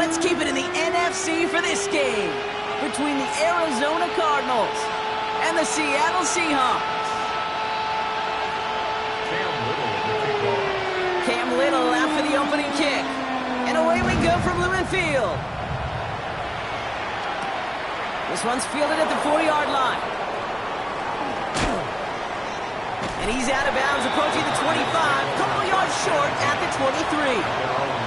let's keep it in the NFC for this game between the Arizona Cardinals and the Seattle Seahawks. Cam Little out for the opening kick. And away we go from Lumen Field. This one's fielded at the 40-yard line. And he's out of bounds, approaching the 25, a couple yards short at the 23.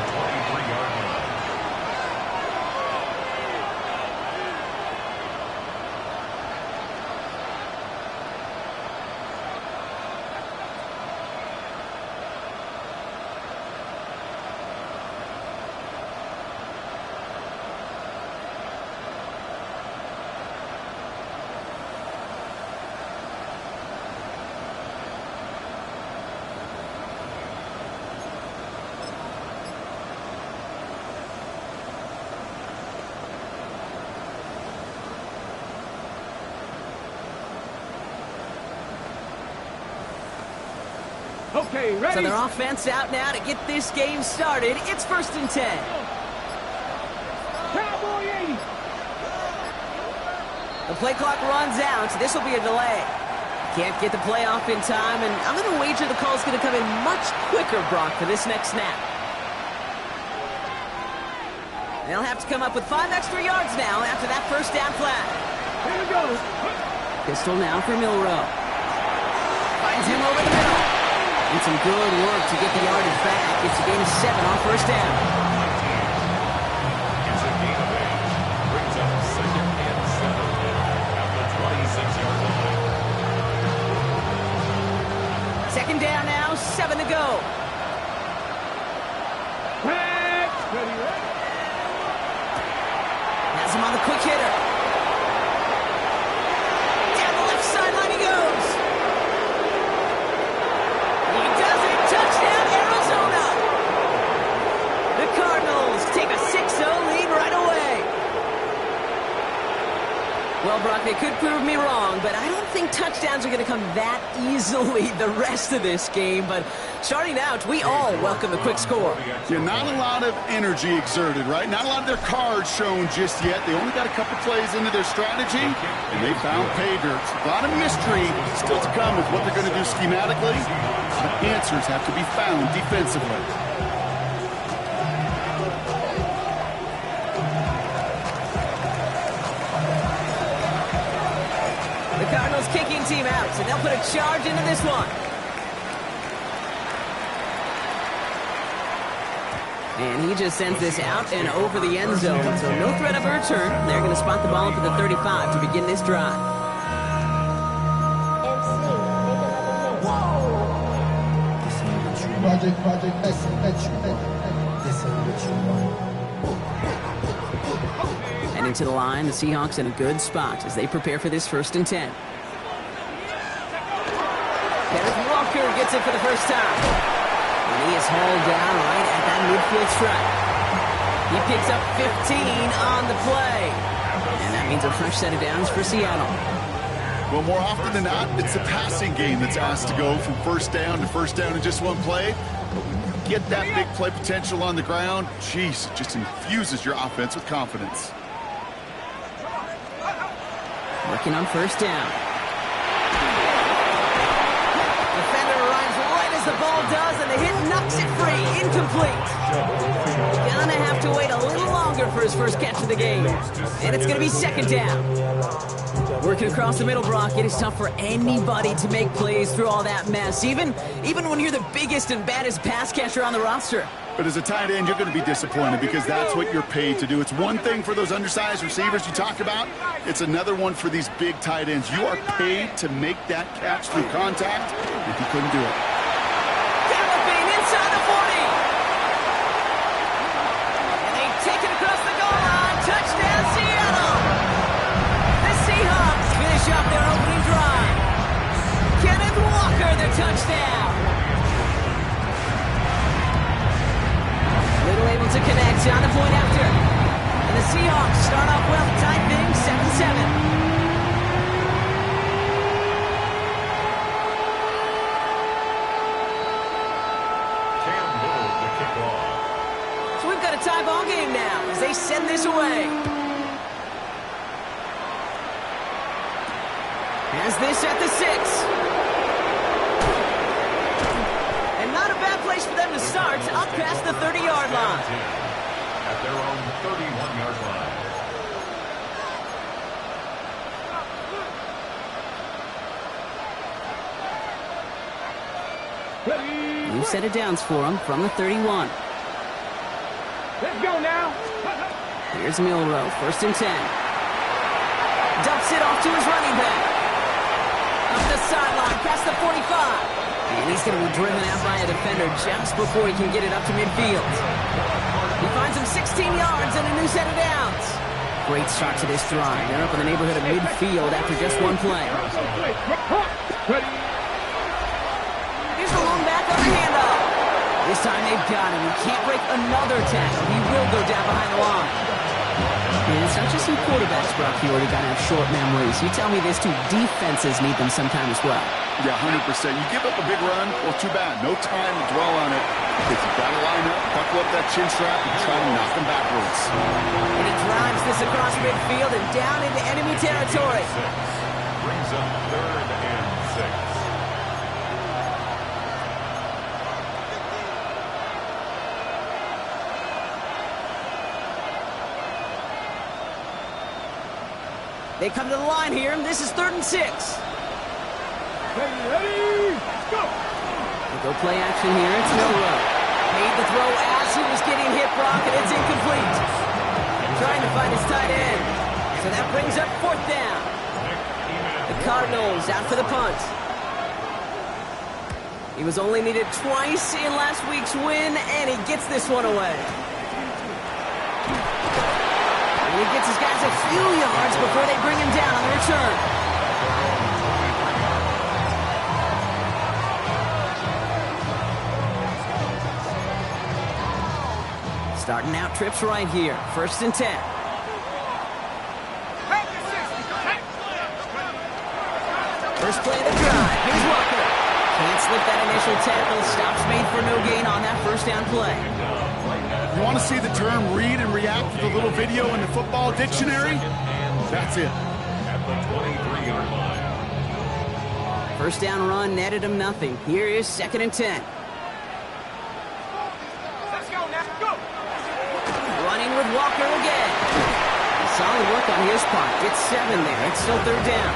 Okay, ready? So their offense out now to get this game started. It's 1st and 10. Cowboy 80. The play clock runs out, so this will be a delay. Can't get the play off in time, and I'm going to wager the call's going to come in much quicker, Brock, for this next snap. They'll have to come up with 5 extra yards now after that first down flag. Here we go. Pistol now for Milrow. Finds him over the middle. And some good work to get the yardage back. It's a gain of 7 on first down. It's a gain of 8. Brings up 2nd and 7 at the 26-yard line. Second down now, 7 to go. Ready. Has him on the quick hitter. Down the left sideline he goes. He does it. Touchdown, Arizona. The Cardinals take a 6-0 lead right away. Well, Brock, they could prove me wrong, but I don't think touchdowns are going to come that easily the rest of this game. But starting out, we all welcome the quick score. Yeah, not a lot of energy exerted, right? Not a lot of their cards shown just yet. They only got a couple plays into their strategy, and they found pay dirt. A lot of mystery still to come with what they're going to do schematically. A lot of answers have to be found defensively. The Cardinals kicking team out, and they'll put a charge into this one. And he just sends this out and over the end zone, so no threat of a return. They're going to spot the ball up at the 35 to begin this drive. Heading to the line, the Seahawks in a good spot as they prepare for this 1st and 10. Kenneth Walker gets it for the first time. And he is hauled down right at that midfield strike. He picks up 15 on the play. And that means a fresh set of downs for Seattle. Well, more often than not, it's the passing game that's asked to go from first down to first down in just one play. But when you get that big play potential on the ground, geez, it just infuses your offense with confidence. Working on first down. Defender arrives right as the ball does, and the hit knocks it free. Incomplete. Gonna have to wait a little longer for his first catch of the game. And it's gonna be 2nd down. Working across the middle, Brock, it is tough for anybody to make plays through all that mess, even when you're the biggest and baddest pass catcher on the roster. But as a tight end, you're going to be disappointed because that's what you're paid to do. It's one thing for those undersized receivers you talk about. It's another one for these big tight ends. You are paid to make that catch through contact if you couldn't do it. Galloping inside the 40. And they take it across the goal line. Touchdown, Seattle. The Seahawks finish off their opening drive. Kenneth Walker, the touchdown. Little able to connect on the point after. And the Seahawks start off well, tied things 7-7. So we've got a tie ball game now. as they send this away. Has this at the 6. And not a bad place for them to start, up past the 30-yard line. At their own 31-yard line. Ready. New set of downs for him from the 31. Let's go now. Here's Milroe, 1st and 10. Dumps it off to his running back. Up the sideline, past the 45. And he's going to be driven out by a defender just before he can get it up to midfield. He finds him 16 yards and a new set of downs. Great start to this drive. They're up in the neighborhood of midfield after just one play. Ready. Here's the long back on the handoff. This time they've got him. He can't break another tackle. He will go down behind the line. And it's not just some quarterbacks, Brock. You already got to have short memories. You tell me this too. Defenses need them sometime as well. Yeah, 100%. You give up a big run, well, too bad. No time to dwell on it. If you've got to line up, buckle up that chin strap and try to knock them backwards. And he drives this across midfield and down into enemy territory. Brings up 3rd and 6. They come to the line here, and this is 3rd and 6. Ready. Go. They go play action here. It's Milroe. Made the throw as he was getting hit, Brock, and it's incomplete. Trying to find his tight end. So that brings up 4th down. The Cardinals out for the punt. He was only needed twice in last week's win, and he gets this one away. And he gets his guys a few yards before they bring him down on the return. Starting out trips right here. 1st and 10. First play of the drive. Here's Walker. Can't slip that initial tackle. Stops made for no gain on that 1st down play. You want to see the term read and react to the little video in the football dictionary? That's it. At the 23-yard line. 1st down run netted him nothing. Here is 2nd and 10. Let's go now. Go. Running with Walker again. Solid work on his part. Gets 7 there. It's still 3rd down.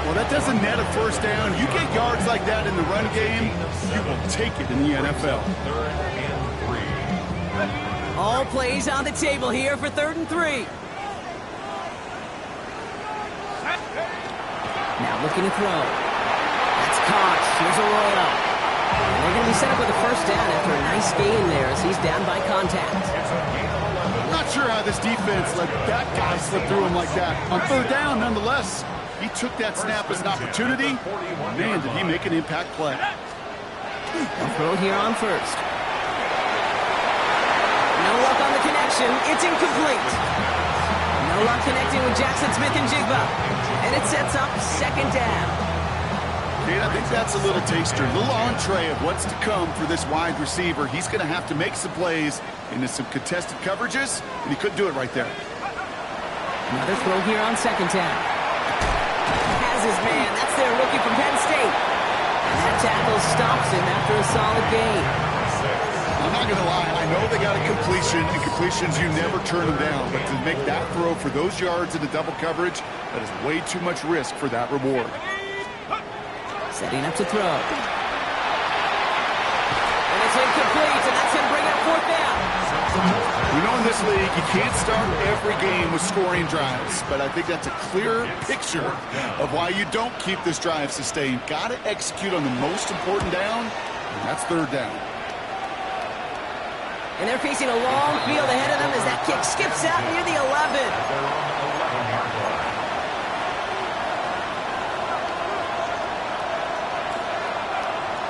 Well, that doesn't net a 1st down. You get yards like that in the run game, you will take it in the NFL. 3rd and 3. All plays on the table here for 3rd and 3. Now looking to throw. That's caught. Here's Arroyo. And they're going to be set up with a 1st down after a nice gain there as he's down by contact. I'm not sure how this defense let that guy slip through him like that. On 3rd down, nonetheless, he took that snap as an opportunity. Man, did he make an impact play. They'll throw here on 1st. No luck on the connection. It's incomplete. No luck connecting with Jackson Smith and Jigba. And it sets up 2nd down. Kate, I think that's a little taster, a little entree of what's to come for this wide receiver. He's going to have to make some plays into some contested coverages, and he couldn't do it right there. Another throw here on 2nd down. Has his man. That's their rookie from Penn State. And that tackle stops him after a solid gain. I'm not going to lie. I know they got a completion, and completions, you never turn them down. But to make that throw for those yards into double coverage, that is way too much risk for that reward. Setting up to throw. And it's incomplete, and that's going to bring up 4th down. You know, in this league, you can't start every game with scoring drives, but I think that's a clear picture of why you don't keep this drive sustained. Got to execute on the most important down, and that's 3rd down. And they're facing a long field ahead of them as that kick skips out near the 11.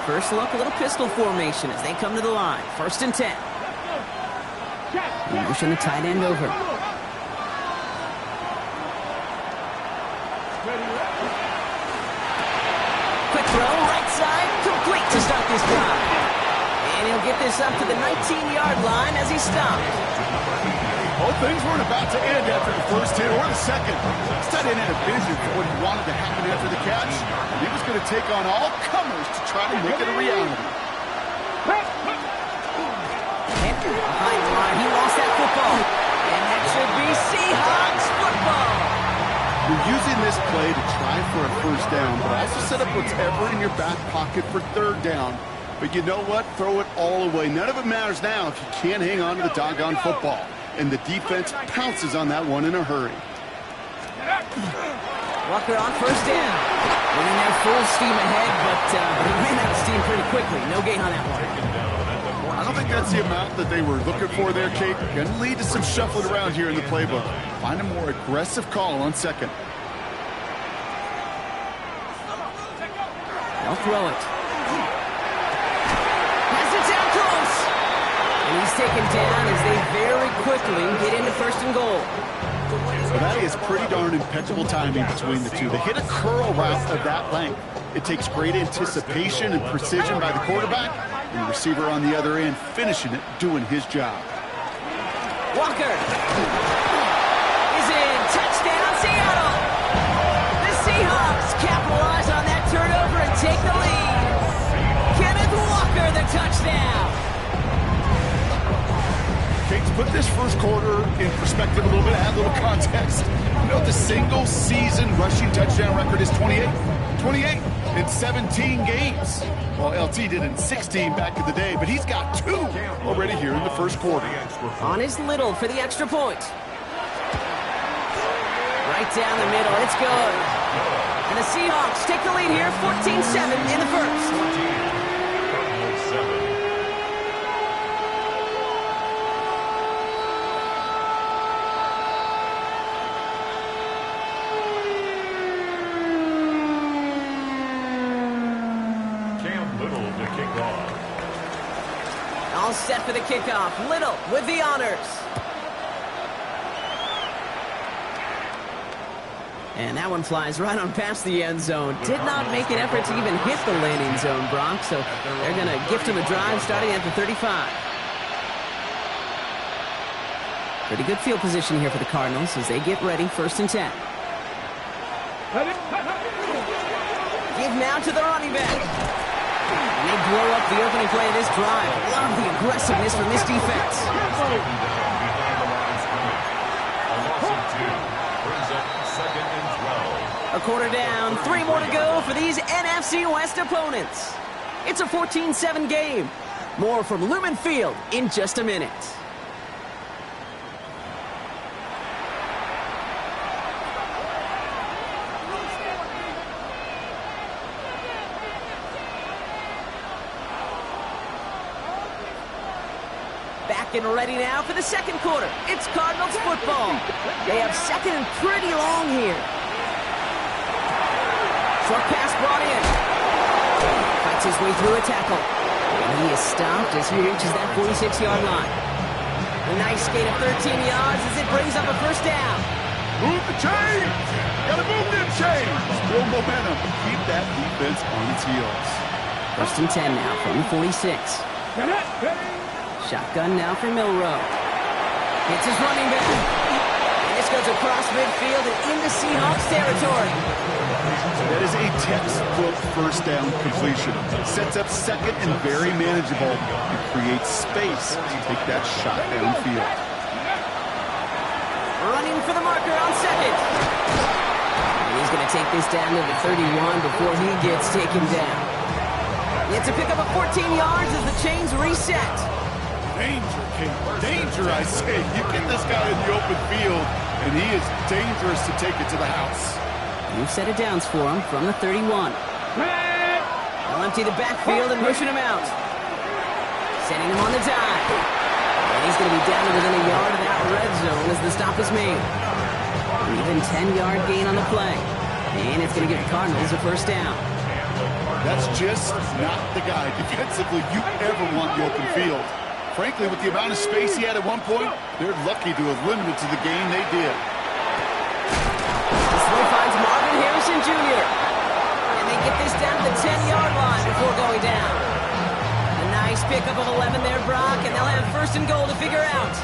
First look, a little pistol formation as they come to the line. 1st and 10. Motion the tight end over. Quick throw, right side, complete to start this drive. And he'll get this up to the 19-yard line as he stopped. Well, things weren't about to end after the first hit or the second. This tight end had a vision for what he wanted to happen after the catch, and he was going to take on all comers to try to make it a reality. Henry behind the line. He lost that football. And that should be Seahawks football. You're using this play to try for a first down, but also set up whatever in your back pocket for third down. But you know what? Throw it all away. None of it matters now if you can't hang on to the doggone football. And the defense pounces on that one in a hurry. Walker on first down. Running there full steam ahead, but he ran out of steam pretty quickly. No gain on that one. I don't think that's the amount that they were looking for there, Kate. Going to lead to some shuffling around here in the playbook. Find a more aggressive call on second. They'll throw it. Has it down close. And he's taken down as they very quickly get into first and goal. Well, that is pretty darn impeccable timing between the two. They hit a curl route of that length. It takes great anticipation and precision by the quarterback, and the receiver on the other end finishing it, doing his job. Walker is in. Touchdown, Seattle. The Seahawks capitalize on that turnover and take the lead. Kenneth Walker, the touchdown. Kate, put this first quarter in perspective a little bit, add a little context. You know, the single-season rushing touchdown record is 28. 28 in 17 games. Well, LT did in 16 back in the day, but he's got 2 already here in the first quarter. On his Little for the extra point. Right down the middle. It's good. And the Seahawks take the lead here, 14-7 in the first. All set for the kickoff. Little with the honors. And that one flies right on past the end zone. Did not make an effort to even hit the landing zone, Brock. So they're going to gift him a drive starting at the 35. Pretty good field position here for the Cardinals as they get ready, 1st and 10. Give now to the running back. And they blow up the opening play of this drive. Love the aggressiveness from this defense. A quarter down, 3 more to go for these NFC West opponents. It's a 14-7 game. More from Lumen Field in just a minute. Back and ready now for the second quarter. It's Cardinals football. They have second and pretty long here. Short pass brought in. Fights his way through a tackle. And he is stopped as he reaches that 46-yard line. A nice gain of 13 yards as it brings up a first down. Move the chains! Gotta move them chains! Build momentum. Keep that defense on its heels. 1st and 10 now from the 46. Shotgun now for Milrow. It's his running back. And this goes across midfield and into Seahawks territory. That is a textbook first down completion. Sets up second and very manageable and creates space to take that shot downfield. Running for the marker on second. And he's going to take this down to the 31 before he gets taken down. It's a pickup of 14 yards as the chains reset. Danger, King. Danger, I say. You get this guy in the open field, and he is dangerous to take it to the house. New set of downs for him from the 31. They'll empty the backfield and motion him out. Sending him on the dive. And he's going to be down to within a yard of that red zone as the stop is made. An even 10-yard gain on the play. And it's going to give the Cardinals a first down. That's just not the guy defensively you ever want in the open field. Frankly, with the amount of space he had at one point, they're lucky to have limited to the game they did. This one finds Marvin Harrison Jr. And they get this down to the 10-yard line before going down. A nice pickup of 11 there, Brock, and they'll have 1st and goal to figure out.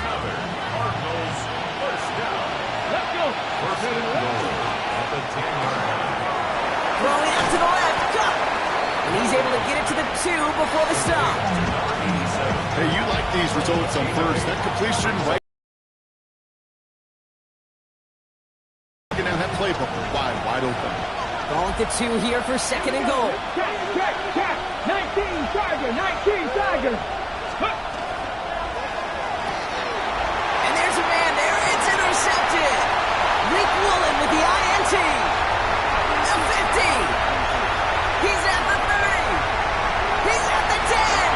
stop. Hey, you like these results on first. That completion right now, that playbook wide open. Ball at the 2 here for second and goal. Check. 19 Tiger. Huh. And there's a man there. It's intercepted. Rick Woolen with the INT. The 50. He's at the 30. He's at the 10.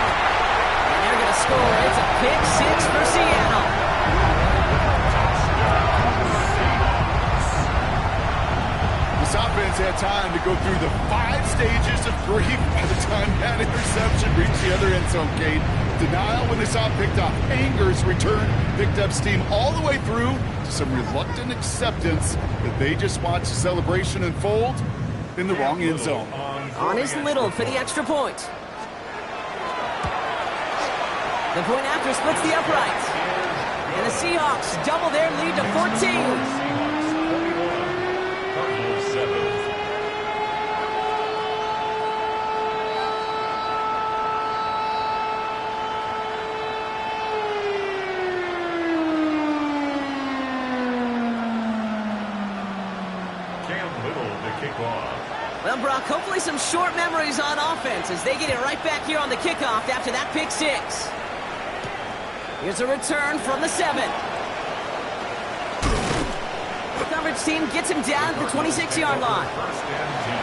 And they're going to score. It's a pick 6 for Seattle. This offense had time to go through the 5 stages of grief by the time that interception reached the other end zone, Kate. Denial when they saw it picked up. Anger's return picked up steam all the way through to some reluctant acceptance that they just watched the celebration unfold in the wrong end zone. On is Little for the extra point. The point after splits the uprights. And the Seahawks double their lead to 14. Well, Brock, hopefully some short memories on offense as they get it right back here on the kickoff after that pick 6. Here's a return from the 7. The coverage team gets him down at the 26-yard line. First and 10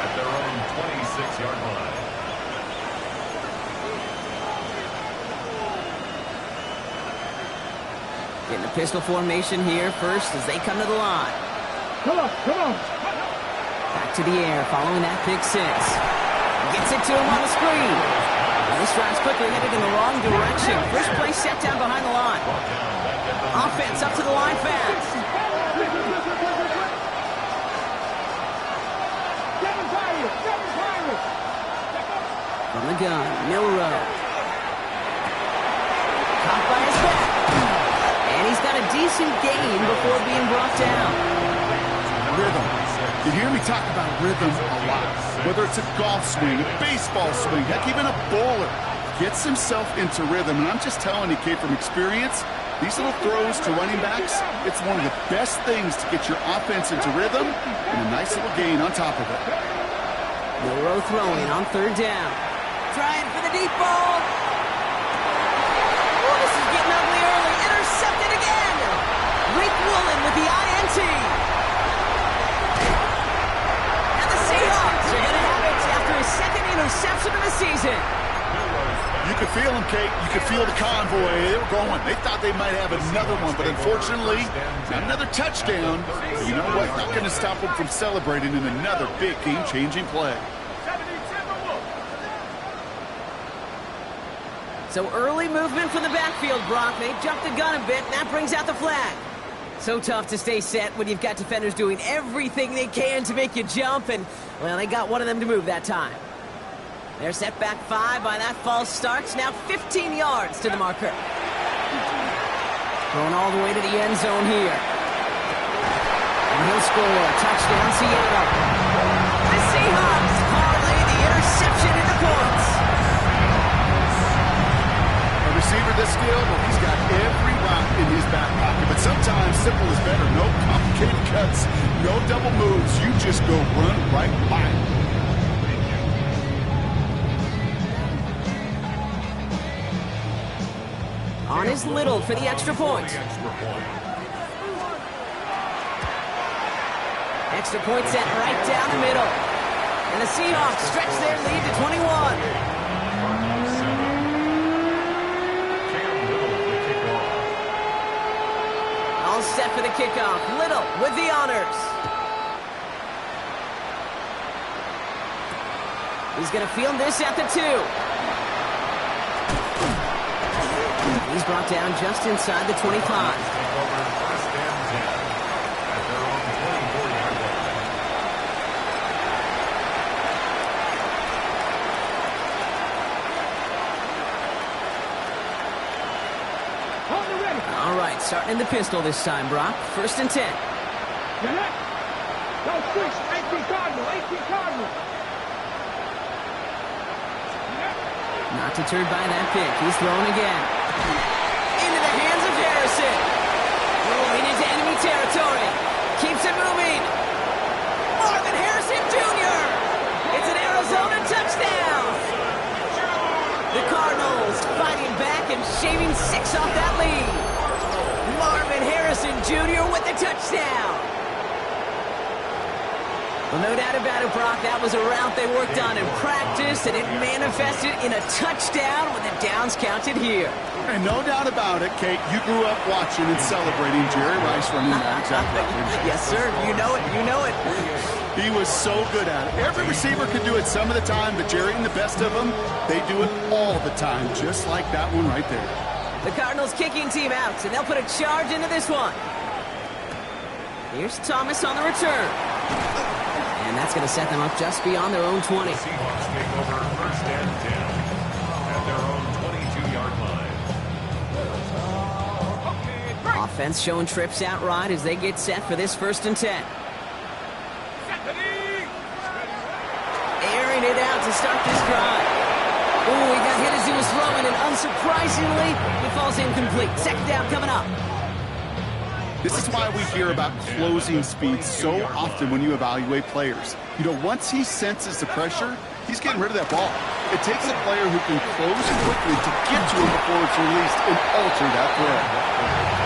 at their own 26-yard line. Getting the pistol formation here first as they come to the line. Come on. Back to the air following that pick 6. Gets it to him on the screen. And this drive's quickly headed in the wrong direction. First play set down behind the line. Offense up to the line fast. From the gun, Milrow. Caught by his back. And he's got a decent gain before being brought down. Rhythm. You hear me talk about rhythm a lot. Whether it's a golf swing, a baseball swing, heck, even a bowler gets himself into rhythm. And I'm just telling you, kid, from experience, these little throws to running backs, it's one of the best things to get your offense into rhythm and a nice little gain on top of it. Milrow throwing on 3rd down. Trying for the deep ball. Oh, this is getting ugly early. Intercepted again. Rick Woolen with the INT. Seahawks are going to have it after his 2nd interception of the season. You could feel them, Kate. You could feel the convoy. They were going. They thought they might have another one, but unfortunately, not another touchdown. But you know what? Not going to stop them from celebrating in another big game-changing play. So early movement from the backfield, Brock. They jumped the gun a bit, and that brings out the flag. So tough to stay set when you've got defenders doing everything they can to make you jump, and, well, they got one of them to move that time. They're set back 5 by that false start. Now 15 yards to the marker. Going all the way to the end zone here. And he'll score. Touchdown, Seattle. The Seahawks parlay the interception into points. A receiver this skilled, well, he's got every route in his back pocket, but sometimes simple is better. No complicated cuts, no double moves. You just go run right by him. On is Little for the extra point. Extra point set right down the middle. And the Seahawks stretch their lead to 21. All set for the kickoff. Little with the honors. He's going to field this at the 2. He's brought down just inside the 25. All right, starting in the pistol this time, Brock. 1st and 10. Go switch. 18 Cardinal. Not deterred by that pick. He's thrown again. Into the hands of Harrison. Rolling into enemy territory. Keeps it moving. Marvin Harrison Jr. It's an Arizona touchdown. The Cardinals fighting back and shaving 6 off that lead. Marvin Harrison Jr. with the touchdown. Well, no doubt about it, Brock, that was a route they worked on in practice, and it manifested in a touchdown with the downs counted here. And no doubt about it, Kate, you grew up watching and celebrating Jerry Rice running that exact route. Yes, sir. You know it. You know it. He was so good at it. Every receiver could do it some of the time, but Jerry and the best of them, they do it all the time, just like that one right there. The Cardinals kicking team out, and they'll put a charge into this one. Here's Thomas on the return. And that's going to set them up just beyond their own 20. Seahawks take over first and 10 at their own 22-yard line. Offense showing trips out right as they get set for this 1st and 10. Airing it out to start this drive. Oh, he got hit as he was throwing, and unsurprisingly, he falls incomplete. 2nd down coming up. This is why we hear about closing speed so often when you evaluate players. You know, once he senses the pressure, he's getting rid of that ball. It takes a player who can close quickly to get to him before it's released and alter that throw.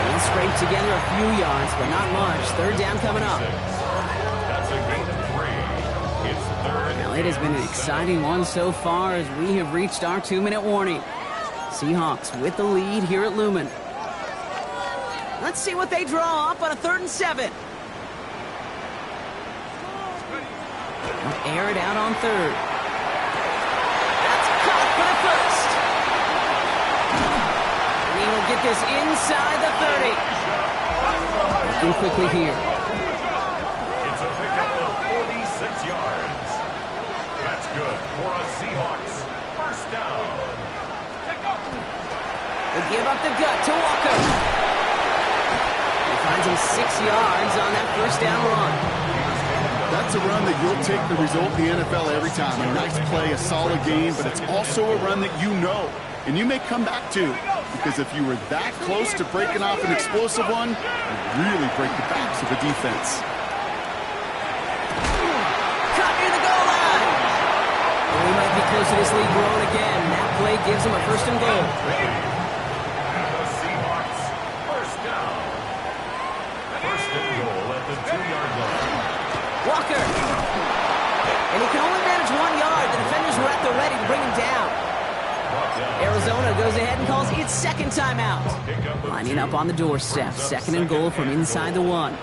He scraped together a few yards, but not much. 3rd down coming up. That's a gain of 3. It's 3rd. Well, it has been an exciting one so far as we have reached our 2-minute warning. Seahawks with the lead here at Lumen. Let's see what they draw up on a 3rd and 7. They'll air it out on 3rd. That's caught for the 1st. We will get this inside the 30. Looking quickly here. It's a pickup of 46 yards. That's good for a Seahawks first down. They give up the gut to Walker. Finds him 6 yards on that 1st down run. That's a run that you'll take the result in the NFL every time. A nice play, a solid game, but it's also a run that you know, and you may come back to, because if you were that close to breaking off an explosive one, you'd really break the backs of the defense. Caught near the goal line. Well, we might be close to this lead growing again. That play gives him a 1st and goal. Walker. And he can only manage 1 yard. The defenders were at the ready to bring him down. Arizona goes ahead and calls its 2nd timeout. Lining up on the doorstep. 2nd and goal from inside the 1. Walker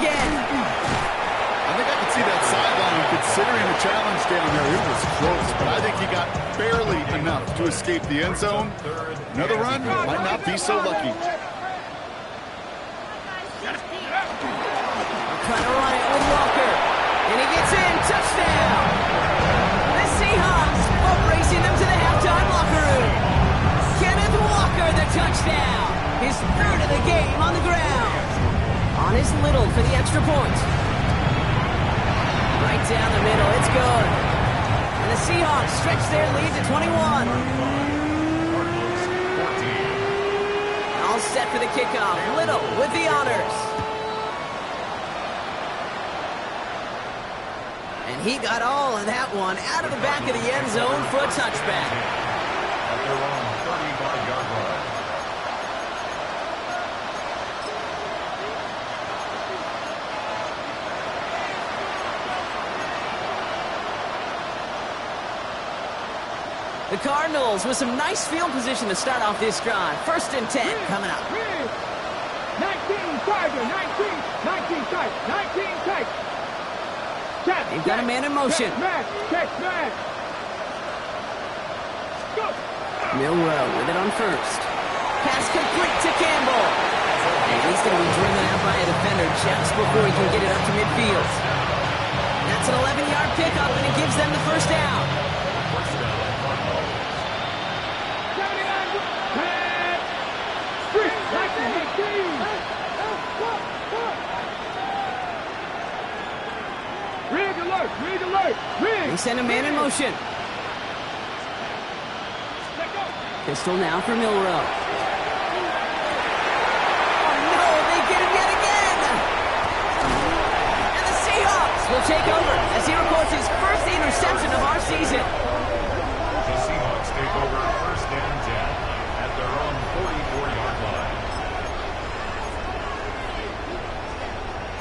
again. I think I could see that sideline considering the challenge down there. It was close, but I think he got barely enough to escape the end zone. Another run might not be so lucky. Trying to run it with Walker. And he gets in. Touchdown. The Seahawks are racing them to the halftime locker room. Kenneth Walker, the touchdown. His 3rd of the game on the ground. On his Little for the extra point. Right down the middle. It's good. And the Seahawks stretch their lead to 21. All set for the kickoff. Little with the honors. And he got all of that one out of the back of the end zone for a touchback. At their own 35-yard line. The Cardinals with some nice field position to start off this drive. 1st and 10 coming up. 19 Tiger, 19 Tiger, 19 Tiger. They've got a man in motion. Check smash. Go. Milrow with it on 1st. Pass complete to Campbell. And he's going to be driven out by a defender just before he can get it up to midfield. That's an 11-yard pickup, and it gives them the 1st down. Rig alert. Read alert. Read. They send a man in motion. Let go. Pistol now for Milrow. Oh no, they get him yet again! And the Seahawks will take over as he records his first interception of our season. The Seahawks take over first and 10 at their own 44-yard line.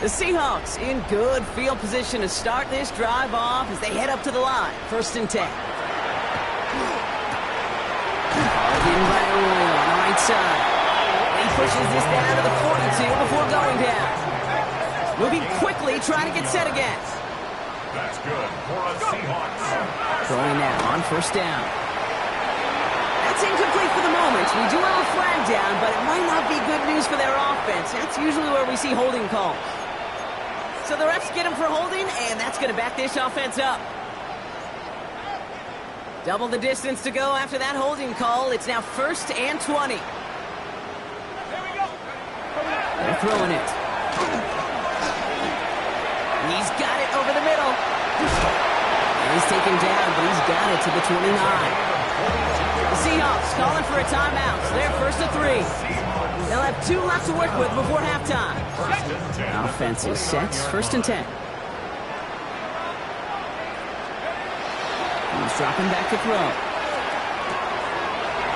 The Seahawks in good field position to start this drive off as they head up to the line. First and 10. In by Arroyo on the right side. He pushes this down to the 42 before going down. Moving quickly, trying to get set again. That's good for a Seahawks. Throwing now on first down. That's incomplete for the moment. We do have a flag down, but it might not be good news for their offense. That's usually where we see holding calls. So the refs get him for holding, and that's going to back this offense up. Double the distance to go after that holding call. It's now first and 20. They're throwing it. He's got it over the middle. And he's taken down, but he's got it to the 29. The Seahawks calling for a timeout. So they're first to 3. They'll have 2 left to work with before halftime. Offense is set. First and 10. He's dropping back to throw.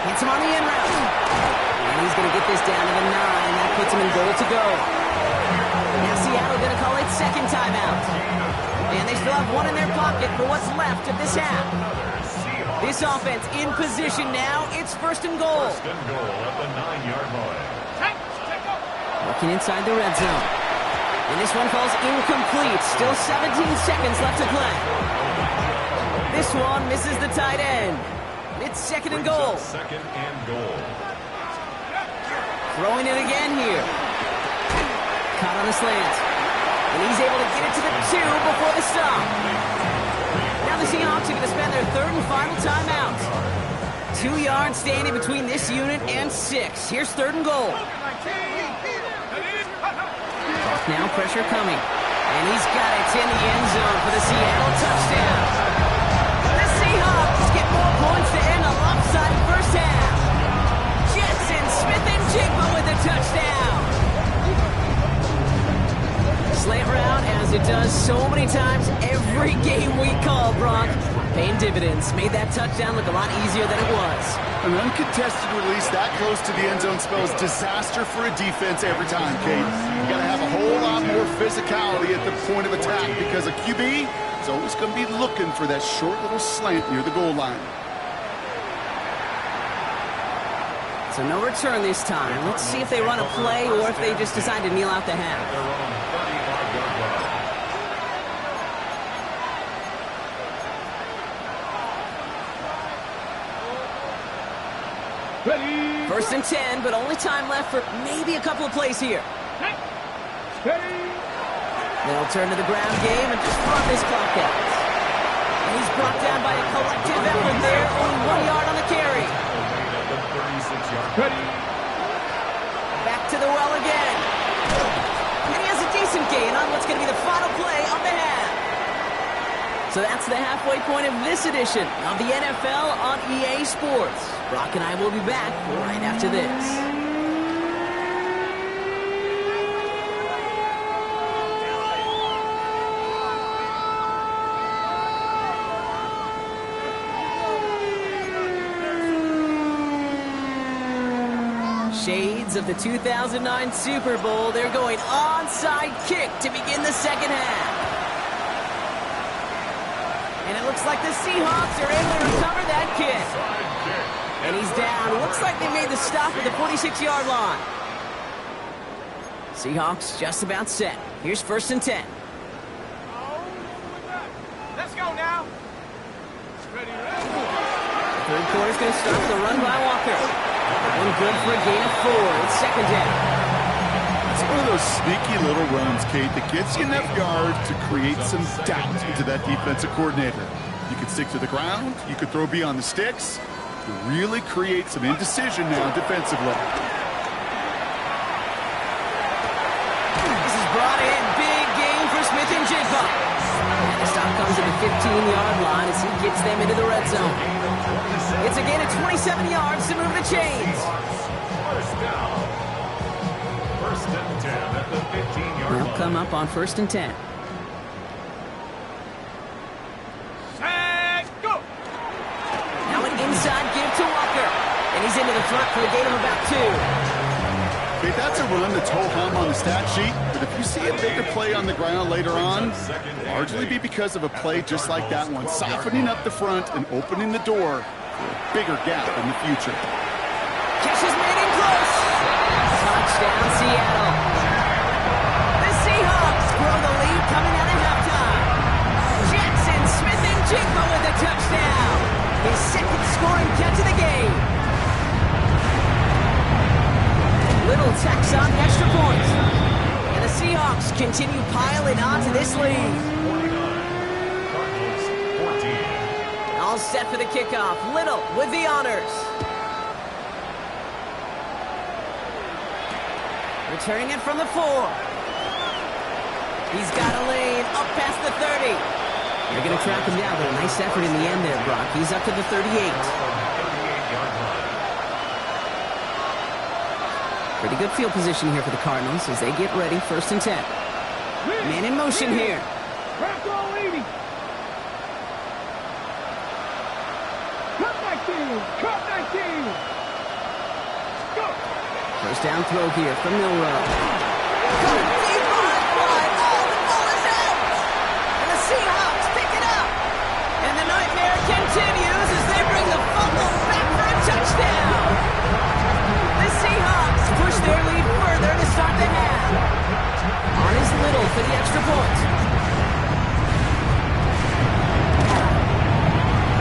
Hits him on the end route. And he's going to get this down to the 9. That puts him in goal to go. Now Seattle going to call it second timeout. And they still have 1 in their pocket for what's left of this half. This offense in position now. It's first and goal. First and goal at the 9-yard line. Working inside the red zone. And this one falls incomplete. Still 17 seconds left to play. This one misses the tight end. It's second and goal. Second and goal. Throwing it again here. Caught on a slant. And he's able to get it to the 2 before the stop. Now the Seahawks are going to spend their third and final timeout. 2 yards standing between this unit and 6. Here's third and goal. Now pressure coming. And he's got it in the end zone for the Seattle touchdown. The Seahawks get more points to end a lopsided first half. Jetson Smith-Njigba with a touchdown. Slant route, as it does so many times every game we call, Brock. Paying dividends. Made that touchdown look a lot easier than it was. An uncontested release that close to the end zone spells disaster for a defense every time, Kate. You got to have a whole lot more physicality at the point of attack because a QB is always going to be looking for that short little slant near the goal line. So no return this time. Let's see if they run a play or if they just decide to kneel out the half. Their own 35-yard line. Ready. First and 10, but only time left for maybe a couple of plays here. Ready. They'll turn to the ground game and just run this clock out. And he's brought down by a collective effort there. Only 1 yard on the carry. At the 36-yard line. Ready. Back to the well again. And he has a decent gain on what's going to be the final play of the half. So that's the halfway point of this edition of the NFL on EA Sports. Brock and I will be back right after this. Shades of the 2009 Super Bowl. They're going onside kick to begin the second half. And it looks like the Seahawks are able to recover that kick. And he's down. Looks like they made the stop at the 46-yard line. Seahawks just about set. Here's first and 10. Let's go now. Ready. Third quarter's going to start with a run by Walker. One good for a gain of 4. It's second down. It's one of those sneaky little runs, Kate, that gets you enough yards to create some doubt into that defensive coordinator. You could stick to the ground. You could throw beyond the sticks. To really create some indecision now defensively. This is brought in. Big game for Smith-Njigba. And the stop comes 15-yard line as he gets them into the red zone. It's a gain of 27 yards to move the chains. First down. First and 10 at the 15-yard line. They'll come up on 1st and 10. Set, go! Now an inside give to Walker. And he's into the front for a gain of about 2. Okay, that's a run that's ho-hum on the stat sheet, but if you see a bigger play on the ground later on, largely be because of a play just like that one, softening up the front and opening the door for a bigger gap in the future. Catch is made in close. Touchdown, Seattle. The Seahawks grow the lead coming out of halftime. Jackson Smith-Njigba with a touchdown. His second scoring catch of the game. Little tacks on extra points. And the Seahawks continue piling on to this lead. 49. Cardinals 14. All set for the kickoff. Little with the honors. Returning it from the 4. He's got a lane up past the 30. They're going to track him down, but a nice effort in the end there, Brock. He's up to the 38. 38-yard line. Pretty good field position here for the Cardinals as they get ready. 1st and 10. Man in motion here. Crack all 80. Cut 19. Cut 19. Go. First down throw here from Milrow. Coming deep line wide. Oh, the ball is out. And the Seahawks pick it up. And the nightmare continues as they bring the fumble back for a touchdown. The Seahawks push their lead further to start the half. On is Little for the extra point.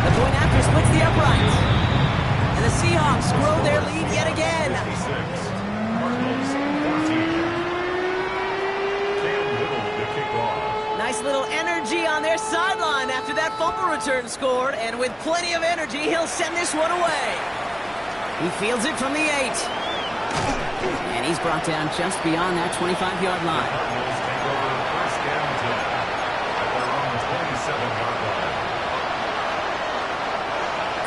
The point after splits the uprights. And the Seahawks grow their lead yet again. 56. Cardinals 14. Cam Little to kick off. Nice little energy on their sideline after that fumble return scored. And with plenty of energy, he'll send this one away. He fields it from the 8. And he's brought down just beyond that 25-yard line. Cardinals take over first down 10 at their own 27-yard line.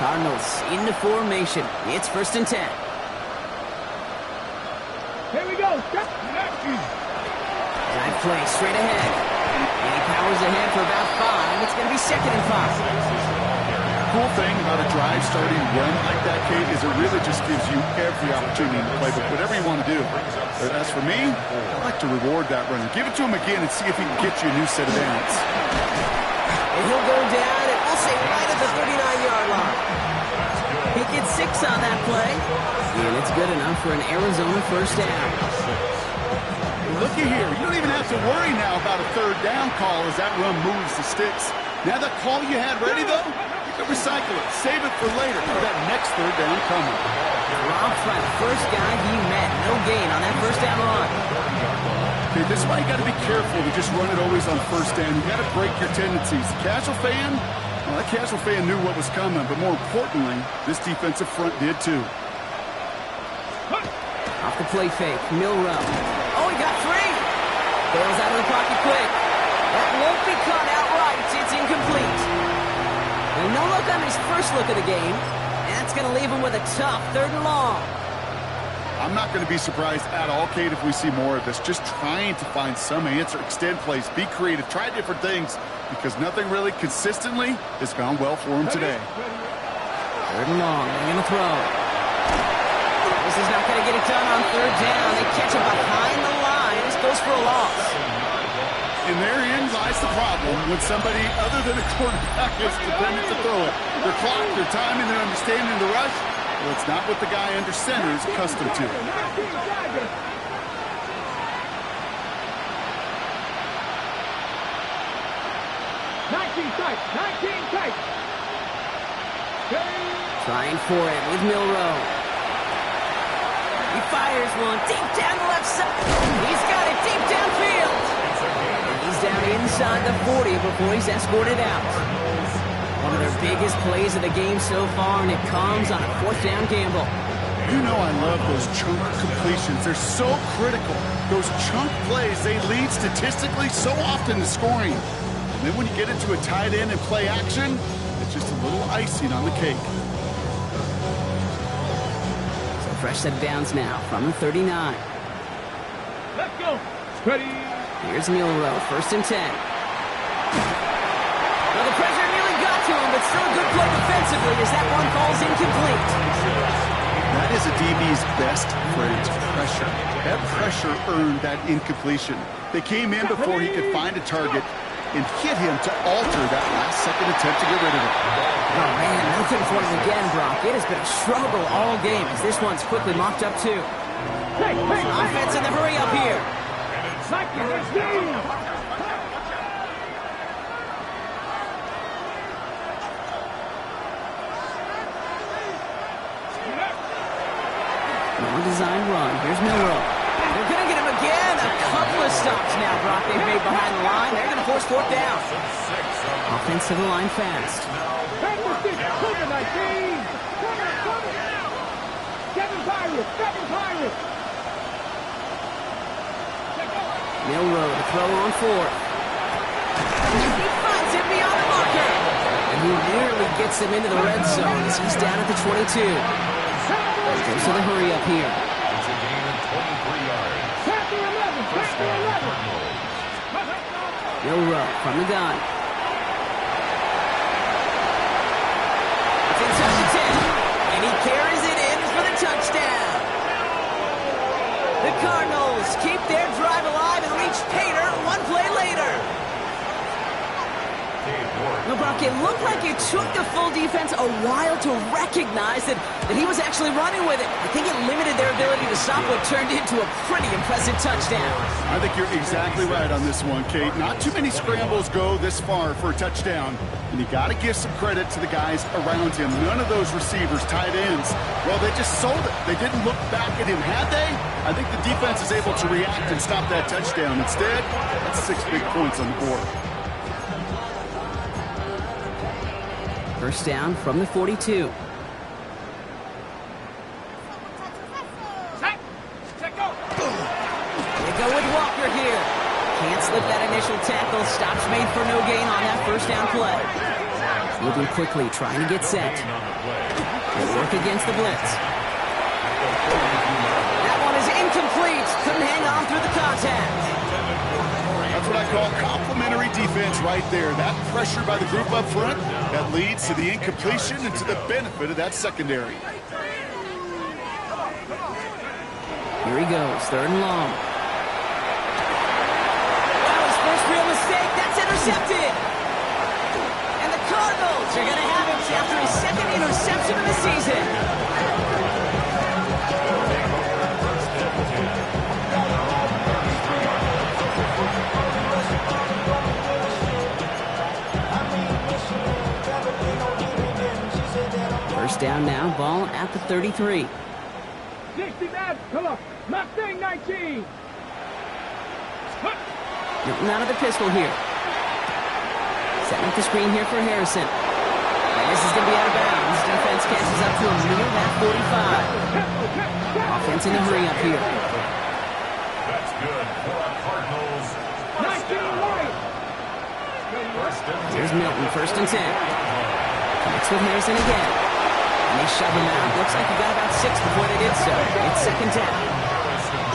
Cardinals into formation. It's 1st and 10. Here we go. Dive play straight ahead. And he powers ahead for about 5. It's going to be 2nd and 5. Cool thing about a drive starting run like that, Kate, is it really just gives you every opportunity to play, but whatever you want to do. But as for me, I like to reward that runner. Give it to him again and see if he can get you a new set of downs. And he'll go down, and we'll say right at the 39-yard line. He gets 6 on that play. And it's good enough for an Arizona first down. Looky here. You don't even have to worry now about a 3rd down call as that run moves the sticks. Now that call you had ready, though, you can recycle it. Save it for later for that next 3rd down coming. Rob Fry, first guy he met. No gain on that first down run. Okay, this is why you got to be careful to just run it always on 1st down. You got to break your tendencies. The casual fan, well, that casual fan knew what was coming, but more importantly, this defensive front did too. Off the play fake, Milrow. Oh, he got free. Bails out of the pocket quick. That won't be caught outright. It's incomplete. And no look on his first look of the game. And that's going to leave him with a tough 3rd and long. I'm not going to be surprised at all, Kate, if we see more of this. Just trying to find some answer, extend plays, be creative, try different things, because nothing really consistently has gone well for him today. 3rd and long. They're going to throw. This is not going to get it done on 3rd down. They catch him behind the line. This goes for a loss. And therein lies the problem when somebody other than a quarterback is dependent to throw it. Their clock, their timing, their understanding of the rush, well, it's not what the guy under center is accustomed to. 19 tight. 19 tight. Trying for it with Milrow. He fires one deep down the left side. He's got it deep downfield. And he's down inside the 40 before he's escorted out. One of their biggest plays of the game so far, and it comes on a 4th down gamble. You know I love those chunk completions. They're so critical. Those chunk plays, they lead statistically so often to scoring. And then when you get into a tight end and play action, it's just a little icing on the cake. So fresh set of downs now from the 39. Let's go. Ready. Here's Milroe, 1st and 10. Well, the pressure nearly got to him, but still a good play defensively as that one falls incomplete. That is a DB's best phrase, pressure. That pressure earned that incompletion. They came in before he could find a target and hit him to alter that last-second attempt to get rid of it. Oh, man, nothing for him again, Brock. It has been a struggle all game as this one's quickly mopped up, too. Hey, Offense in the hurry up here. Mikey, let's go. Well-designed run. Here's Milroe. They're going to get him again. A couple of stops now, Brock, they've made behind the line. They're going to force 4th down. Offense to the line fast. Milroe to throw on 4th. He finds him beyond the marker. And he nearly gets him into the red zone as he's down at the 22. Goes to the hurry up here. It's a gain of 23 yards. First down, Cardinals. Milroe from the gun. It's inside the 10. And he carries it in for the touchdown. The Cardinals keep their drive alive and reach Pater one play later. No, Brock, it looked like it took the full defense a while to recognize that he was actually running with it. I think it limited their ability to stop what turned into a pretty impressive touchdown. I think you're exactly right on this one, Kate. Not too many scrambles go this far for a touchdown. And you got to give some credit to the guys around him. None of those receivers, tight ends, well, they just sold it. They didn't look back at him, had they? I think the defense is able to react and stop that touchdown. Instead, that's 6 big points on the board. First down from the 42. They go with Walker here. Can't slip that initial tackle. Stops made for no gain on that first down play. Moving quickly, trying to get set. They work against the blitz. That one is incomplete. Couldn't hang on through the contact. That's what I call complimentary defense right there. That pressure by the group up front, that leads to the incompletion and to the benefit of that secondary. Here he goes, 3rd and long. Wow, his first real mistake, that's intercepted. And the Cardinals are going to have it after his 2nd interception of the season. First down now, ball at the 33. 60 back, come on. Mustang 19. Milton out of the pistol here. Setting up the screen here for Harrison. And this is going to be out of bounds. Defense catches up to him near that 45. Offense in the hurry up here. That's good for our Cardinals. 19 right. Here's Milton, 1st and 10. Connects with Harrison again. And they shove him out. Looks like he got about 6 before they did so. It's 2nd down.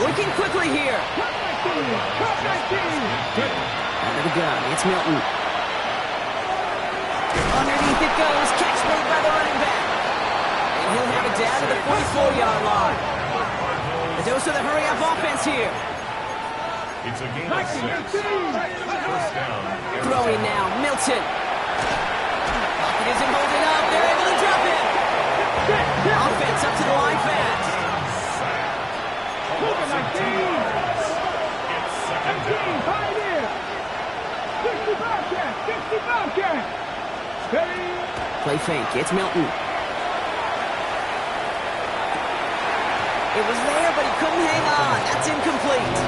Working quickly here. Under the gun, it's Milton. Underneath it goes. Catch made by the running back. And he'll have it down to the 44-yard line. The dose of the hurry-up offense here. It's a gain of 6. First down. Throwing now, Milton. Pocket isn't holding up. They're able to drop it. Offense up to the line fast. It's 2nd down. Play fake. It's Milton. It was there, but he couldn't hang on. That's incomplete.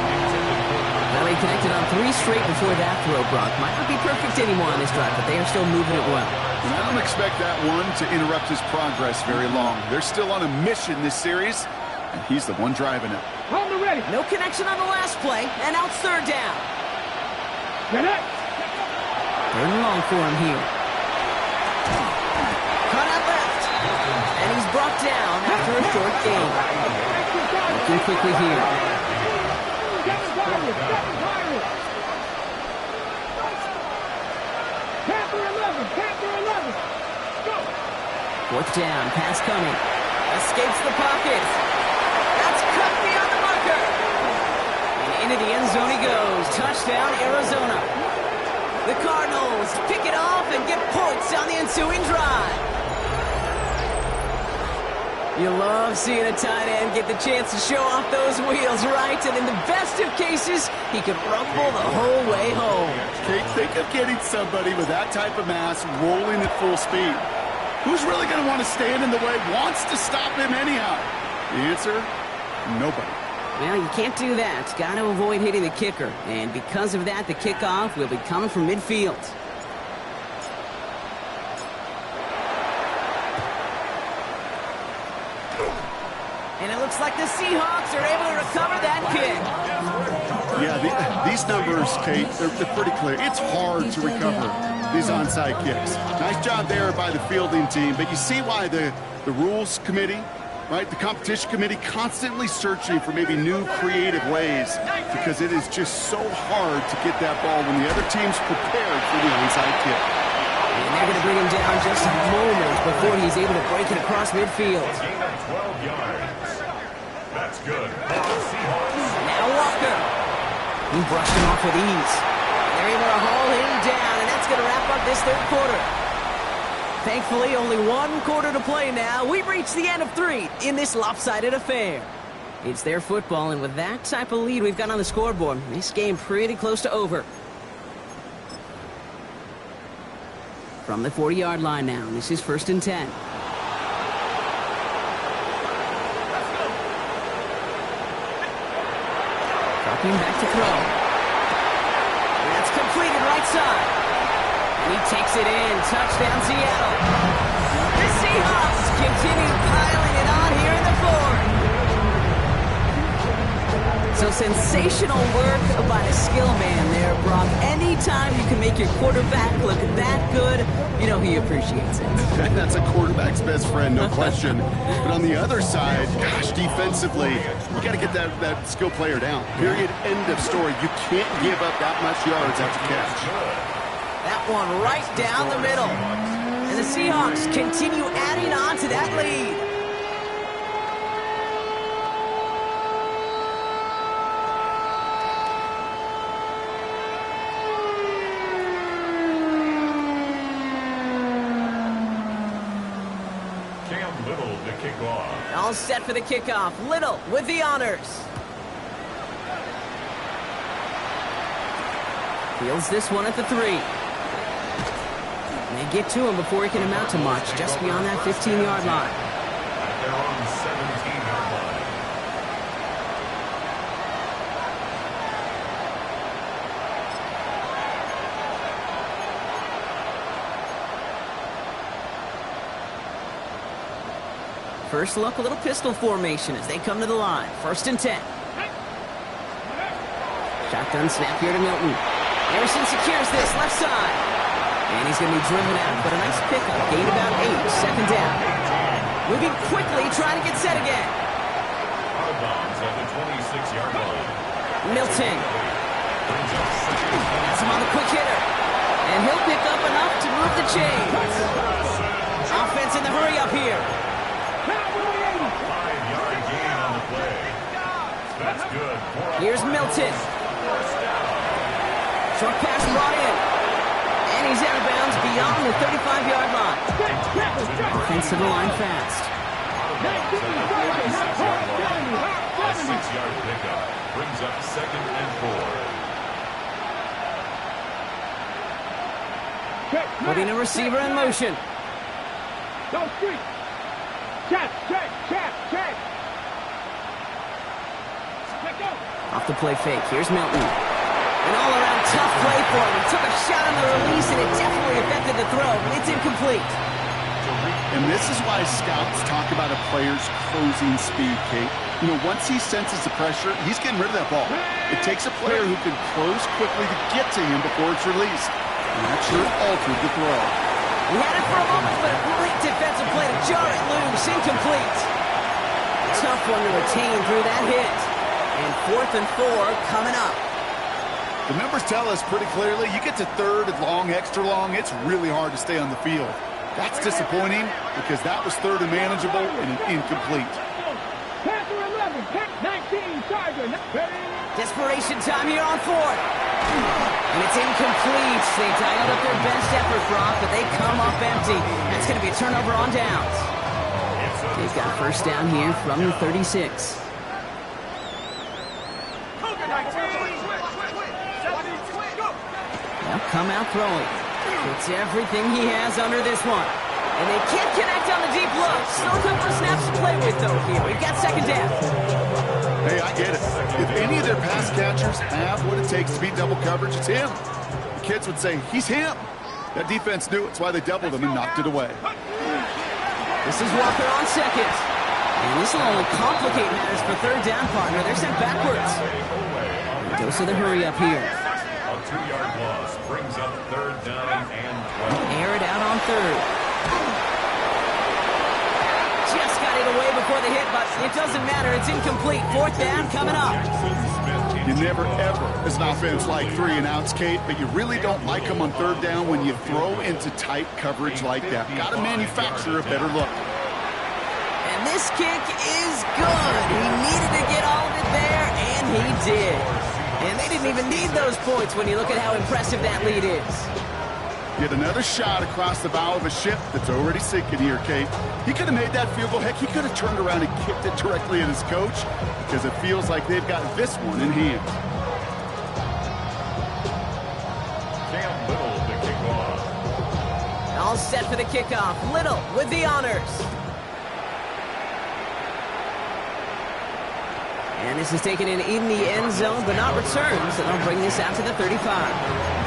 Well, he connected on 3 straight before that throw, Brock. Might not be perfect anymore on this drive, but they are still moving it well. And I don't expect that one to interrupt his progress very long. They're still on a mission this series, and he's the one driving it. On the ready. No connection on the last play, and now it's 3rd down. Get it. Third and long for him here. Cut out left. And he's brought down after a short gain. Looking quickly here. Fourth down, pass coming. Escapes the pocket. That's cut beyond the marker. And into the end zone he goes. Touchdown, Arizona. The Cardinals pick it off and get points on the ensuing drive. You love seeing a tight end get the chance to show off those wheels, right? And in the best of cases, he could rumble the whole way home. Kate, think of getting somebody with that type of mass rolling at full speed. Who's really going to want to stand in the way, wants to stop him anyhow? The answer, nobody. Well, you can't do that. Got to avoid hitting the kicker. And because of that, the kickoff will be coming from midfield. And it looks like the Seahawks are able to recover that kick. Yeah, these numbers, Kate, they're pretty clear. It's hard to recover these onside kicks. Nice job there by the fielding team, but you see why the rules committee, right, the competition committee constantly searching for maybe new creative ways, because it is just so hard to get that ball when the other team's prepared for the onside kick. And they're going to bring him down just a moment before he's able to break it across midfield. Gain of 12 yards. That's good. Now Walker. He brushed him off with ease. They're able to haul him down, and that's going to wrap up this third quarter. Thankfully, only one quarter to play now. We've reached the end of 3 in this lopsided affair. It's their football, and with that type of lead we've got on the scoreboard, this game pretty close to over. From the 40-yard line now, this is 1st and 10. Dropping back to throw. That's completed right side. And he takes it in. Touchdown, Seattle. The Seahawks continue piling it on here in the 4th. So sensational work by a skill man there, Brock. Anytime you can make your quarterback look that good, you know he appreciates it. That's a quarterback's best friend, no question. But on the other side, gosh, defensively, you got to get that skill player down. Period. End of story. You can't give up that much yards after catch. That one right down the middle. And the Seahawks continue adding on to that lead. All set for the kickoff. Little with the honors. Fields this one at the 3. They get to him before he can amount to much, just beyond that 15-yard line. They're on the 17-yard line. First look, a little pistol formation as they come to the line. 1st and 10. Shotgun snap here to Milton. Harrison secures this left side. And he's going to be driven out, but a nice pickup. Gain about 8. 2nd down. Moving quickly, trying to get set again. Out of bounds at the 26-yard line. Milton. That's him on the quick hitter. And he'll pick up enough to move the chains. Offense in the hurry up here. 5-yard gain on the play. That's good. Here's Milton. Short pass brought in. And he's out of bounds beyond the 35-yard line. Offense to the line fast. A 6-yard pickup brings up 2nd and 4. Putting a receiver in motion. Go street. Check. Off the play fake. Here's Milton. An all-around tough play for him. He took a shot on the release, and it definitely affected the throw, but it's incomplete. And this is why scouts talk about a player's closing speed, Kate. You know, once he senses the pressure, he's getting rid of that ball. It takes a player who can close quickly to get to him before it's released. and that sure altered the throw. He had it for a moment, but a great defensive play to jar it loose. Incomplete. Tough one to retain through that hit. And 4th and 4 coming up. The numbers tell us pretty clearly, you get to 3rd and long, extra long, it's really hard to stay on the field. That's disappointing because that was 3rd and manageable and an incomplete. Panther 11, 19, Charger. Desperation time here on 4th. And it's incomplete. They dialed up their best effort, Brock, but they come up empty. That's going to be a turnover on downs. They've got first down here from the 36. They'll come out throwing. Puts everything he has under this one. And they can't connect on the deep look. Still a couple of snaps to play with, though, here. We've got second down. Hey, I get it. If any of their pass catchers have what it takes to beat double coverage, it's him. The kids would say, he's him. That defense knew it. It's why they doubled him and knocked it away. This is Walker on second. And this will only complicate matters for third down, partner. They're sent backwards. Dose of the hurry up here. A 2-yard loss brings up 3rd down and 12. Air it out on 3rd. Just got it away before the hit, but it doesn't matter. It's incomplete. 4th down coming up. You never, ever, as an offense, like 3 and outs, Kate, but you really don't like them on 3rd down when you throw into tight coverage like that. Got to manufacture a better look. And this kick is good. He needed to get all of it there, and he did. And they didn't even need those points when you look at how impressive that lead is. Yet another shot across the bow of a ship that's already sinking here, Kate. He could have made that field goal. Heck, he could have turned around and kicked it directly at his coach because it feels like they've got this one in hand. Cam Little to kick off. All set for the kickoff. Little with the honors. And this is taken in the end zone, but not returned, so they'll bring this out to the 35.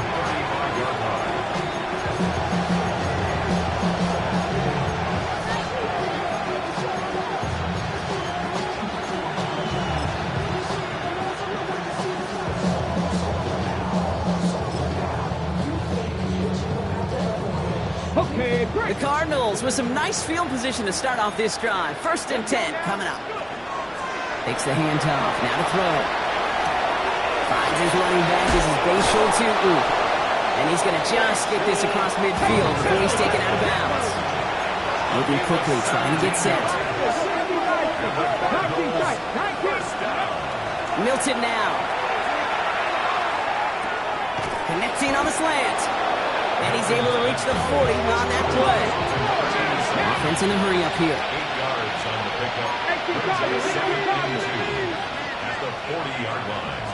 Okay, great. The Cardinals with some nice field position to start off this drive. 1st and 10 coming up. Takes the handoff. Now to throw. Finds his running back. This is Bashal Tutu. And he's going to just get this across midfield before he's taken out of bounds. Moving quickly, trying to get set. Milton now. Connecting on the slant. And he's able to reach the 40 on that play. Offense in a hurry up here. 8 yards on the pickup. At the 40-yard line.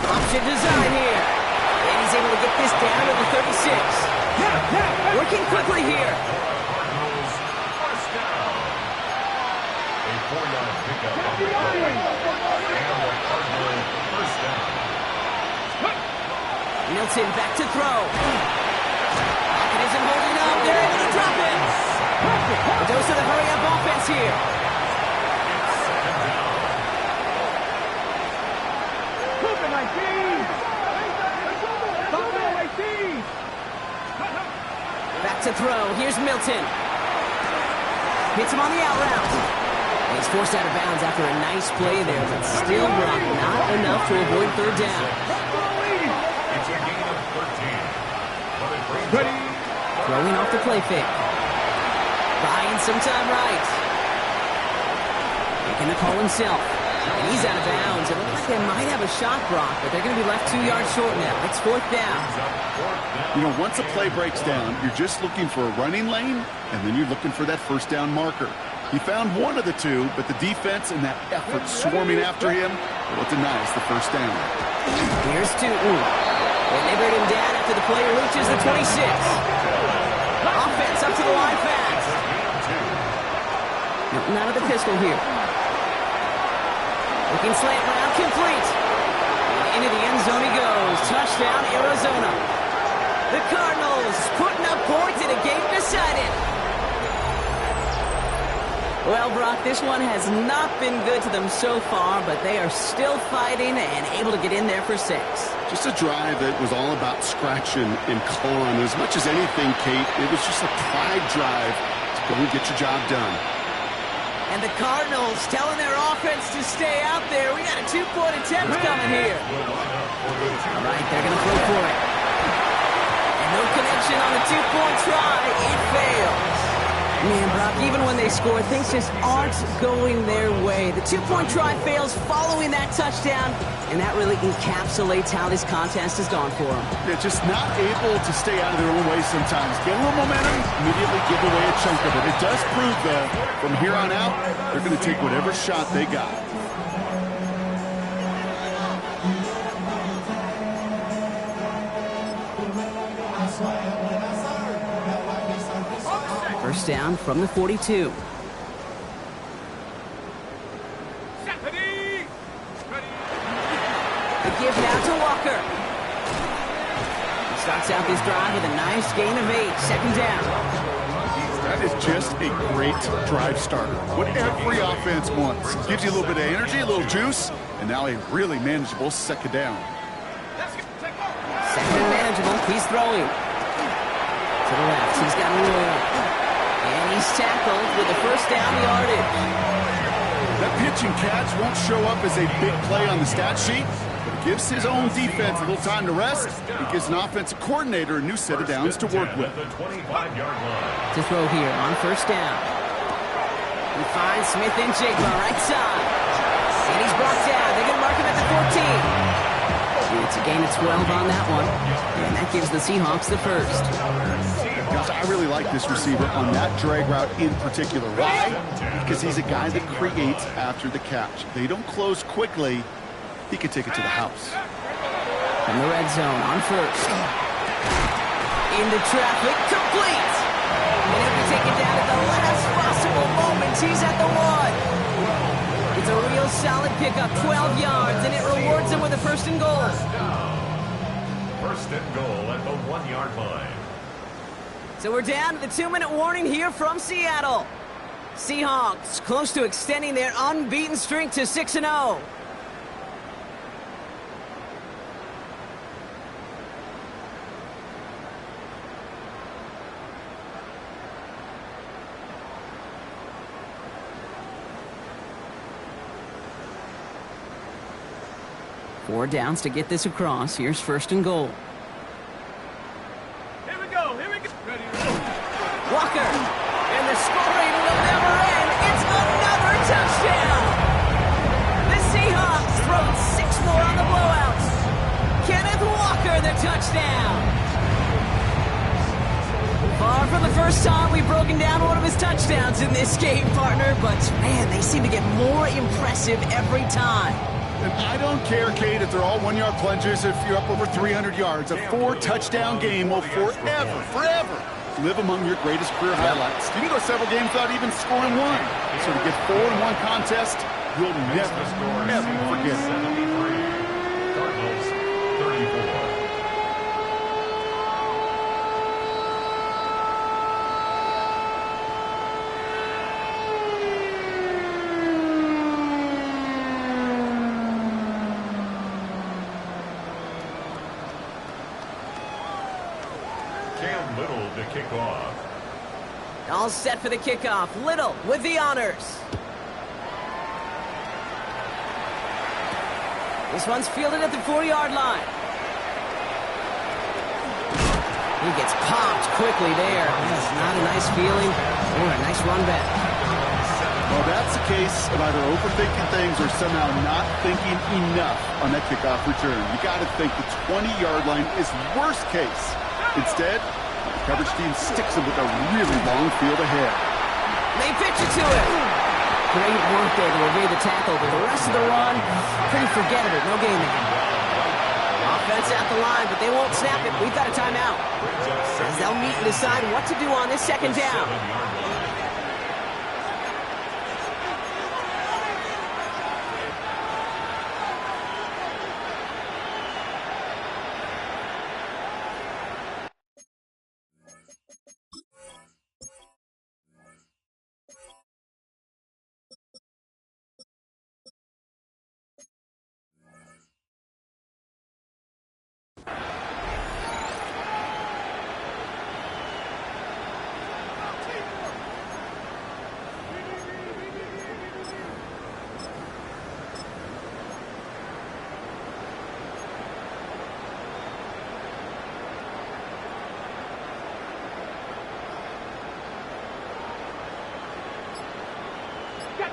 Option design here. And he's able to get this down to the 36. Working quickly here. Cardinals first down. A 4-yard pickup on the play. And the Cardinal first down. Milton back to throw. Pocket isn't holding up. They're able to drop it. A dose of the hurry-up offense here. Back to throw. Here's Milton. Hits him on the out route. He's forced out of bounds after a nice play there, but still not enough to avoid 3rd down. It's a gain of 13. But it brings Ready. Throwing off the play fake. Buying some time right. Making the call himself. And he's out of bounds. It looks like they might have a shot, Brock, but they're going to be left 2 yards short now. It's 4th down. You know, once a play breaks down, you're just looking for a running lane, and then you're looking for that first down marker. He found one of the two, but the defense and that effort swarming after him, well, it denies the first down. Here's Tutu. Delivered him down after the player reaches the 26. Offense up to the line fast. Nothing out of the pistol here. Looking slant route complete. And into the end zone he goes. Touchdown, Arizona. The Cardinals putting up points in a game decided. Well, Brock, this one has not been good to them so far, but they are still fighting and able to get in there for 6. Just a drive that was all about scratching and clawing. As much as anything, Kate, it was just a pride drive to go and get your job done. And the Cardinals telling their offense to stay out there. We got a 2-point attempt coming here. All right, they're going to throw for it. And no connection on the 2-point try. It fails. Man, Brock, even when they score, things just aren't going their way. The 2-point try fails following that touchdown, and that really encapsulates how this contest has gone for them. They're just not able to stay out of their own way sometimes. Get a little momentum, immediately give away a chunk of it. It does prove, though, from here on out, they're going to take whatever shot they got. First down from the 42. The give now to Walker. He starts out this drive with a nice gain of 8. Second down. That is just a great drive starter. What every offense wants. Gives you a little bit of energy, a little juice, and now a really manageable second down. Second and manageable. He's throwing. To the left. He's got room. And he's tackled with the first down yardage. That pitch and catch won't show up as a big play on the stat sheet, but it gives his own defense a little time to rest. It gives an offensive coordinator a new set of downs to work with. To throw here on first down. He finds Smith and Jigba right side. And he's brought down. They're going to mark him at the 14. It's a gain of 12 on that one. And that gives the Seahawks the first. Gosh, I really like this receiver on that drag route in particular. Why? Because he's a guy that creates after the catch. They don't close quickly. He could take it to the house. From the red zone on first. Into traffic, complete. And he'll be taken down at the last possible moment. He's at the 1. It's a real solid pickup, 12 yards, and it rewards him with a first and goal. First and goal at the 1-yard line. So we're down to the 2-minute warning here from Seattle. Seahawks close to extending their unbeaten streak to 6-0. Four downs to get this across. Here's first and goal. Here we go. Ready. Walker, and the scoring will never end. It's another touchdown. The Seahawks throw 6 more on the blowout. Kenneth Walker, the touchdown. Far from the first time we've broken down one of his touchdowns in this game, partner, but man, they seem to get more impressive every time. And I don't care, Kate, if they're all 1-yard plungers, if you're up over 300 yards. A 4-touchdown game will forever live among your greatest career highlights. You can go several games without even scoring one. So to get 4 in one contest, you'll never, ever forget it. Cardinals 34. Cam Little to kick off. All set for the kickoff. Little with the honors. This one's fielded at the 4-yard line. He gets popped quickly there. That's not a nice feeling or a nice run back. Well, that's a case of either overthinking things or somehow not thinking enough on that kickoff return. You got to think the 20-yard line is worst case. Instead, the coverage team sticks him with a really long field ahead. They pitch it to him. Great work there to evade the tackle, but the rest of the run, pretty forgettable. No gain there. Offense at the line, but they won't snap it. We've got a timeout. As they'll meet and decide what to do on this second down.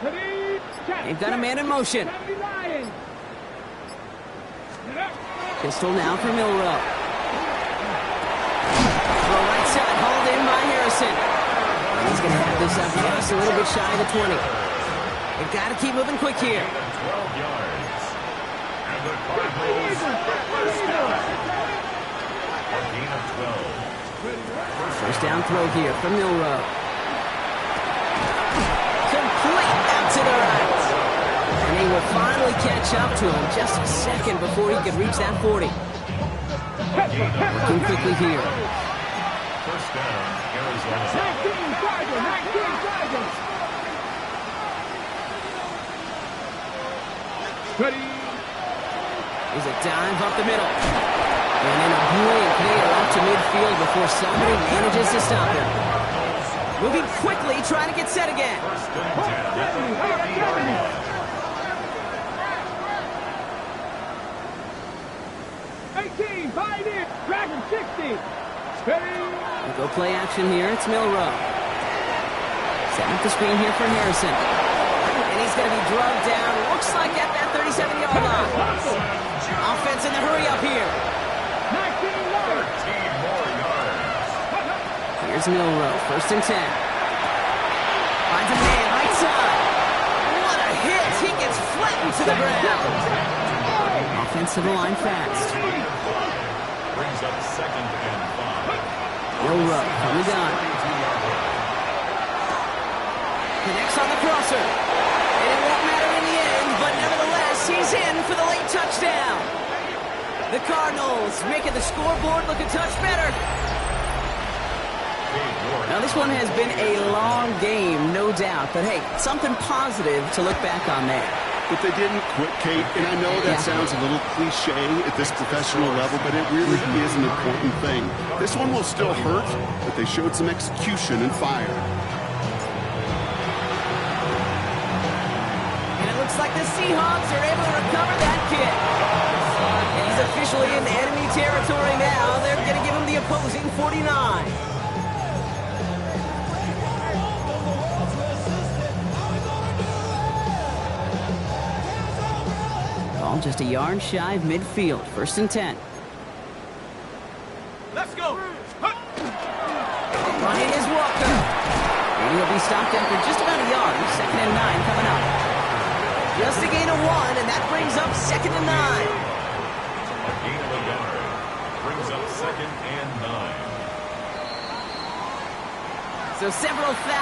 They've got a man in motion. Pistol now for Milroe. Throw right side, hauled in by Harrison. And he's going to have this up just a little bit shy of the 20. They've got to keep moving quick here. 12 yards. And the Cardinals first down. A gain of 12. First down throw here from Milroe. Complete out to the right. And he will finally catch up to him just a second before he could reach that 40. Working quickly here. First down, Arizona. 19 Sergeant. Ready. Is a dive up the middle. And then a brilliant clear up to midfield before somebody manages to stop him. Moving quickly, trying to get set again. First and 10. 18, Pioneer, Dragon 60. Ready. We'll go play action here. It's Milroe. Setting up the screen here for Harrison. And he's going to be drugged down. Looks like at that 37-yard line. Offense in the hurry up here. 19 yards. 13 more yards. Here's Milroe. First and 10. Finds a man right side. What a hit. He gets flattened to the ground. Offense to the line fast. Brings up second and 5. Milroe from the gun. Connects on the crosser. And it won't matter in the end, but nevertheless, he's in for the late touchdown. The Cardinals making the scoreboard look a touch better. Now, this one has been a long game, no doubt. But, hey, something positive to look back on there. But they didn't quit, Kate, and I know that sounds a little cliche at this professional level, but it really is an important thing. This one will still hurt, but they showed some execution and fire. And it looks like the Seahawks are able to recover that kick. And he's officially in enemy territory now. They're going to give him the opposing 49. Ball just a yard shy of midfield. First and 10. Let's go. Running is Walker. And he'll be stopped after just about a yard. Second and 9 coming up. Just a gain of 1, and that brings up second and 9. A gain of a yard. Brings up second and 9. So several